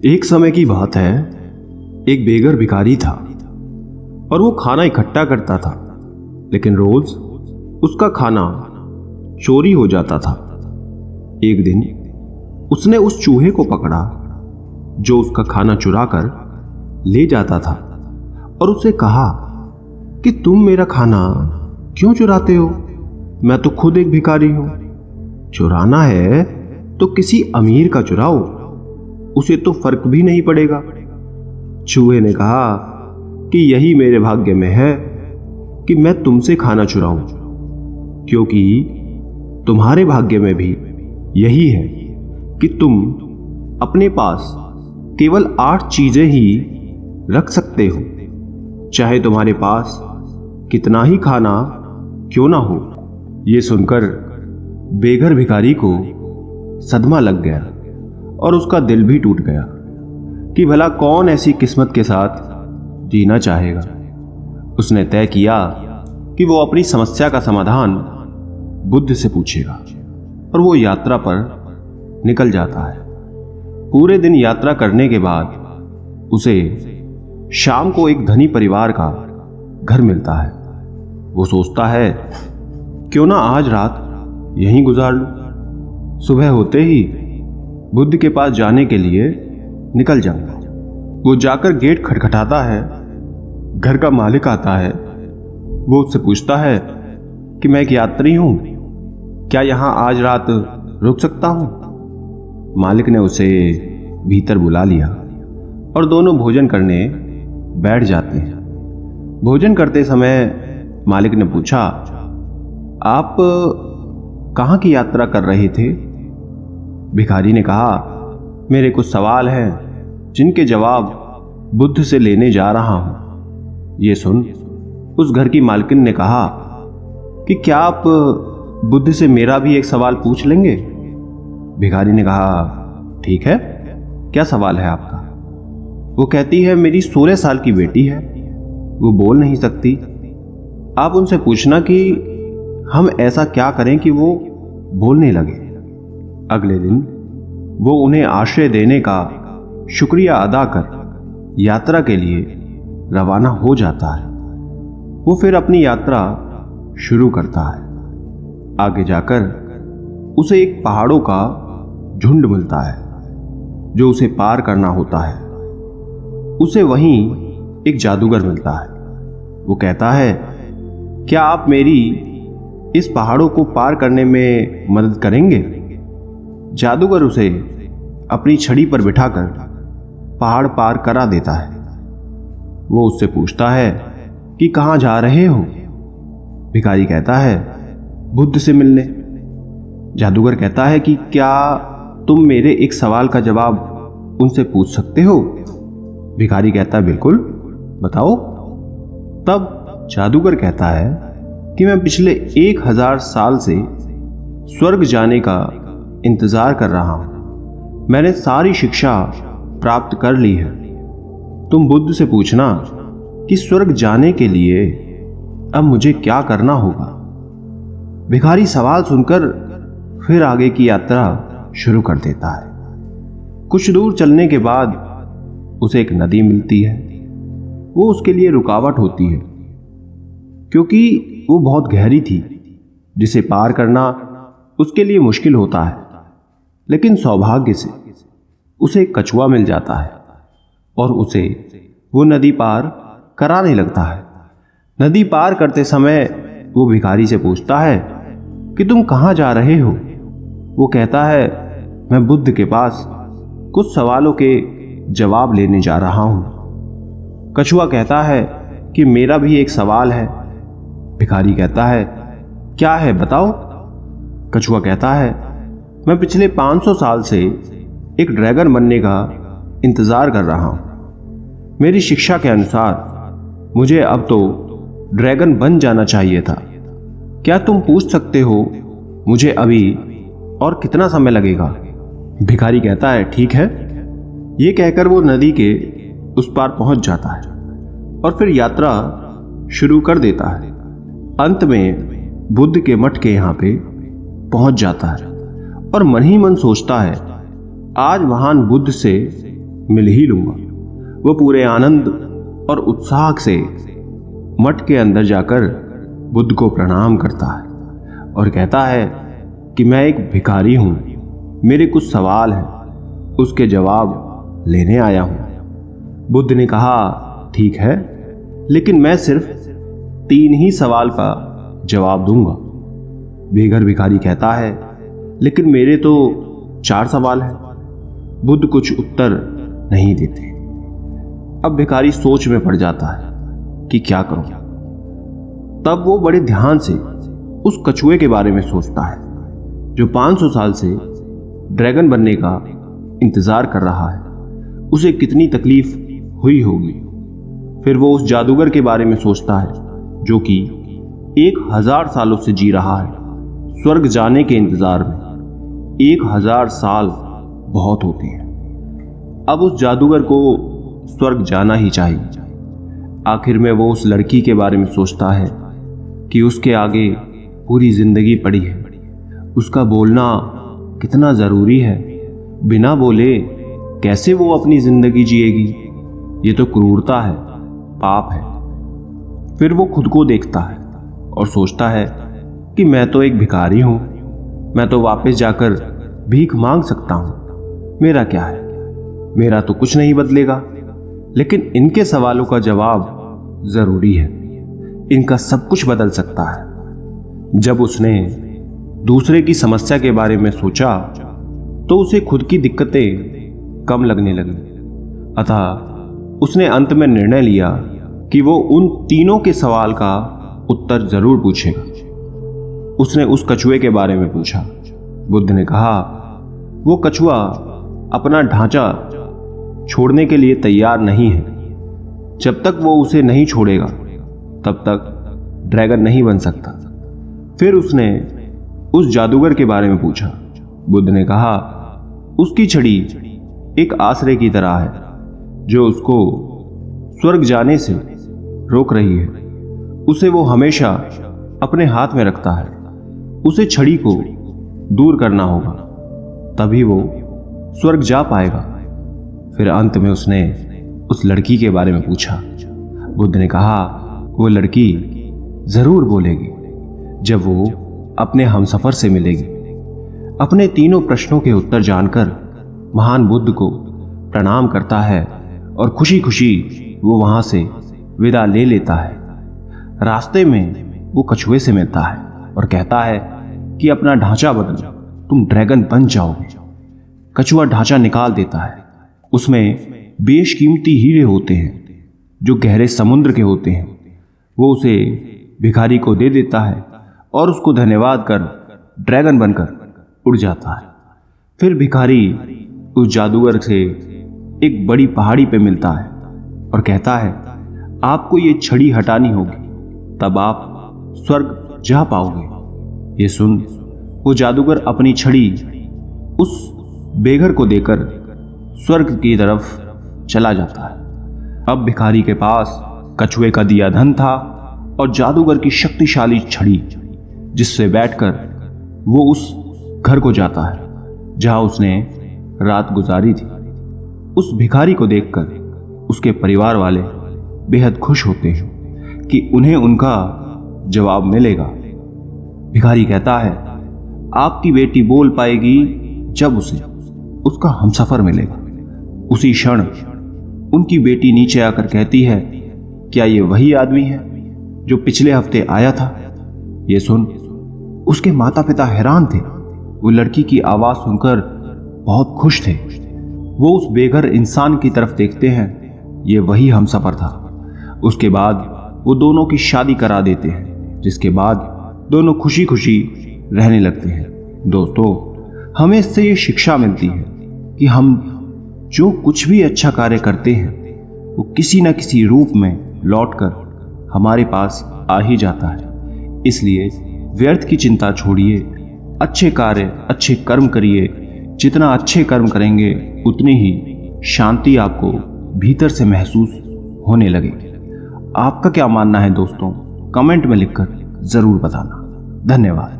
एक समय की बात है, एक बेघर भिखारी था और वो खाना इकट्ठा करता था, लेकिन रोज उसका खाना चोरी हो जाता था। एक दिन उसने उस चूहे को पकड़ा जो उसका खाना चुरा कर ले जाता था और उसे कहा कि तुम मेरा खाना क्यों चुराते हो? मैं तो खुद एक भिखारी हूं। चुराना है तो किसी अमीर का चुराओ, उसे तो फर्क भी नहीं पड़ेगा। चूहे ने कहा कि यही मेरे भाग्य में है कि मैं तुमसे खाना चुराऊं, क्योंकि तुम्हारे भाग्य में भी यही है कि तुम अपने पास केवल 8 चीजें ही रख सकते हो, चाहे तुम्हारे पास कितना ही खाना क्यों ना हो। यह सुनकर बेघर भिखारी को सदमा लग गया और उसका दिल भी टूट गया कि भला कौन ऐसी किस्मत के साथ जीना चाहेगा। उसने तय किया कि वो अपनी समस्या का समाधान बुद्ध से पूछेगा और वो यात्रा पर निकल जाता है। पूरे दिन यात्रा करने के बाद उसे शाम को एक धनी परिवार का घर मिलता है। वो सोचता है क्यों ना आज रात यहीं गुजार लूं। सुबह होते ही बुद्ध के पास जाने के लिए निकल जाऊंगा। वो जाकर गेट खटखटाता है। घर का मालिक आता है। वो उससे पूछता है कि मैं एक यात्री हूं, क्या यहां आज रात रुक सकता हूं? मालिक ने उसे भीतर बुला लिया और दोनों भोजन करने बैठ जाते हैं। भोजन करते समय मालिक ने पूछा, आप कहां की यात्रा कर रहे थे? भिखारी ने कहा, मेरे कुछ सवाल हैं जिनके जवाब बुद्ध से लेने जा रहा हूं। ये सुन उस घर की मालकिन ने कहा कि क्या आप बुद्ध से मेरा भी एक सवाल पूछ लेंगे? भिखारी ने कहा, ठीक है, क्या सवाल है आपका? वो कहती है, मेरी 16 साल की बेटी है, वो बोल नहीं सकती। आप उनसे पूछना कि हम ऐसा क्या करें कि वो बोलने लगे। अगले दिन वो उन्हें आश्रय देने का शुक्रिया अदा कर यात्रा के लिए रवाना हो जाता है। वो फिर अपनी यात्रा शुरू करता है। आगे जाकर उसे एक पहाड़ों का झुंड मिलता है जो उसे पार करना होता है। उसे वहीं एक जादूगर मिलता है। वो कहता है, क्या आप मेरी इस पहाड़ों को पार करने में मदद करेंगे? जादूगर उसे अपनी छड़ी पर बिठाकर पहाड़ पार करा देता है। वो उससे पूछता है कि कहां जा रहे हो? भिखारी कहता है, बुद्ध से मिलने। जादूगर कहता है कि क्या तुम मेरे एक सवाल का जवाब उनसे पूछ सकते हो? भिखारी कहता है, बिल्कुल, बताओ। तब जादूगर कहता है कि मैं पिछले 1000 साल से स्वर्ग जाने का इंतजार कर रहा हूं। मैंने सारी शिक्षा प्राप्त कर ली है। तुम बुद्ध से पूछना कि स्वर्ग जाने के लिए अब मुझे क्या करना होगा। भिखारी सवाल सुनकर फिर आगे की यात्रा शुरू कर देता है। कुछ दूर चलने के बाद उसे एक नदी मिलती है। वो उसके लिए रुकावट होती है क्योंकि वो बहुत गहरी थी, जिसे पार करना उसके लिए मुश्किल होता है। लेकिन सौभाग्य से उसे एक कछुआ मिल जाता है और उसे वो नदी पार कराने लगता है। नदी पार करते समय वो भिखारी से पूछता है कि तुम कहां जा रहे हो? वो कहता है, मैं बुद्ध के पास कुछ सवालों के जवाब लेने जा रहा हूं। कछुआ कहता है कि मेरा भी एक सवाल है। भिखारी कहता है, क्या है, बताओ। कछुआ कहता है, मैं पिछले 500 साल से एक ड्रैगन बनने का इंतजार कर रहा हूं। मेरी शिक्षा के अनुसार मुझे अब तो ड्रैगन बन जाना चाहिए था। क्या तुम पूछ सकते हो मुझे अभी और कितना समय लगेगा? भिखारी कहता है, ठीक है। ये कहकर वो नदी के उस पार पहुंच जाता है और फिर यात्रा शुरू कर देता है। अंत में बुद्ध के मठ के यहां पे पहुंच जाता है और मन ही मन सोचता है, आज महान बुद्ध से मिल ही लूंगा। वो पूरे आनंद और उत्साह से मठ के अंदर जाकर बुद्ध को प्रणाम करता है और कहता है कि मैं एक भिखारी हूं, मेरे कुछ सवाल हैं, उसके जवाब लेने आया हूं। बुद्ध ने कहा, ठीक है, लेकिन मैं सिर्फ 3 ही सवाल का जवाब दूंगा। बेघर भिखारी कहता है, लेकिन मेरे तो 4 सवाल हैं। बुद्ध कुछ उत्तर नहीं देते। अब भिखारी सोच में पड़ जाता है कि क्या करूं। तब वो बड़े ध्यान से उस कछुए के बारे में सोचता है जो 500 साल से ड्रैगन बनने का इंतजार कर रहा है। उसे कितनी तकलीफ हुई होगी। फिर वो उस जादूगर के बारे में सोचता है जो कि 1000 सालों से जी रहा है स्वर्ग जाने के इंतजार में। 1000 साल बहुत होते हैं। अब उस जादूगर को स्वर्ग जाना ही चाहिए। आखिर में वो उस लड़की के बारे में सोचता है कि उसके आगे पूरी जिंदगी पड़ी है। उसका बोलना कितना जरूरी है। बिना बोले कैसे वो अपनी जिंदगी जिएगी। ये तो क्रूरता है, पाप है। फिर वो खुद को देखता है और सोचता है कि मैं तो एक भिखारी हूं, मैं तो वापस जाकर भीख मांग सकता हूं। मेरा क्या है, मेरा तो कुछ नहीं बदलेगा। लेकिन इनके सवालों का जवाब जरूरी है। इनका सब कुछ बदल सकता है। जब उसने दूसरे की समस्या के बारे में सोचा तो उसे खुद की दिक्कतें कम लगने लगी। अतः उसने अंत में निर्णय लिया कि वो उन तीनों के सवाल का उत्तर जरूर पूछेगा। उसने उस कछुए के बारे में पूछा। बुद्ध ने कहा, वो कछुआ अपना ढांचा छोड़ने के लिए तैयार नहीं है। जब तक वो उसे नहीं छोड़ेगा तब तक ड्रैगन नहीं बन सकता। फिर उसने उस जादूगर के बारे में पूछा। बुद्ध ने कहा, उसकी छड़ी एक आसरे की तरह है जो उसको स्वर्ग जाने से रोक रही है। उसे वो हमेशा अपने हाथ में रखता है। उसे छड़ी को दूर करना होगा, तभी वो स्वर्ग जा पाएगा। फिर अंत में उसने उस लड़की के बारे में पूछा। बुद्ध ने कहा, वो लड़की जरूर बोलेगी जब वो अपने हमसफर से मिलेगी। अपने तीनों प्रश्नों के उत्तर जानकर महान बुद्ध को प्रणाम करता है और खुशी खुशी वो वहां से विदा ले लेता है। रास्ते में वो कछुए से मिलता है और कहता है कि अपना ढांचा बदलो, तुम ड्रैगन बन जाओगे। कछुआ ढांचा निकाल देता है। उसमें बेशकीमती हीरे होते हैं जो गहरे समुद्र के होते हैं। वो उसे भिखारी को दे देता है और उसको धन्यवाद कर ड्रैगन बनकर उड़ जाता है। फिर भिखारी उस जादूगर से एक बड़ी पहाड़ी पे मिलता है और कहता है, आपको ये छड़ी हटानी होगी, तब आप स्वर्ग जा पाओगे। ये सुन वो जादूगर अपनी छड़ी उस बेघर को देकर स्वर्ग की तरफ चला जाता है। अब भिखारी के पास कछुए का दिया धन था और जादूगर की शक्तिशाली छड़ी, जिससे बैठकर वो उस घर को जाता है जहां उसने रात गुजारी थी। उस भिखारी को देखकर उसके परिवार वाले बेहद खुश होते हैं कि उन्हें उनका जवाब मिलेगा। भिखारी कहता है, आपकी बेटी बोल पाएगी जब उसे उसका हमसफर मिलेगा। उसी क्षण उनकी बेटी नीचे आकर कहती है, क्या ये वही आदमी है जो पिछले हफ्ते आया था? ये सुन उसके माता पिता हैरान थे। वो लड़की की आवाज सुनकर बहुत खुश थे। वो उस बेघर इंसान की तरफ देखते हैं। ये वही हमसफर था। उसके बाद वो दोनों की शादी करा देते हैं, जिसके बाद दोनों खुशी खुशी रहने लगते हैं। दोस्तों, हमें इससे ये शिक्षा मिलती है कि हम जो कुछ भी अच्छा कार्य करते हैं वो किसी न किसी रूप में लौटकर हमारे पास आ ही जाता है। इसलिए व्यर्थ की चिंता छोड़िए, अच्छे कार्य, अच्छे कर्म करिए। जितना अच्छे कर्म करेंगे उतनी ही शांति आपको भीतर से महसूस होने लगेगी। आपका क्या मानना है दोस्तों? कमेंट में लिखकर जरूर बताना। धन्यवाद।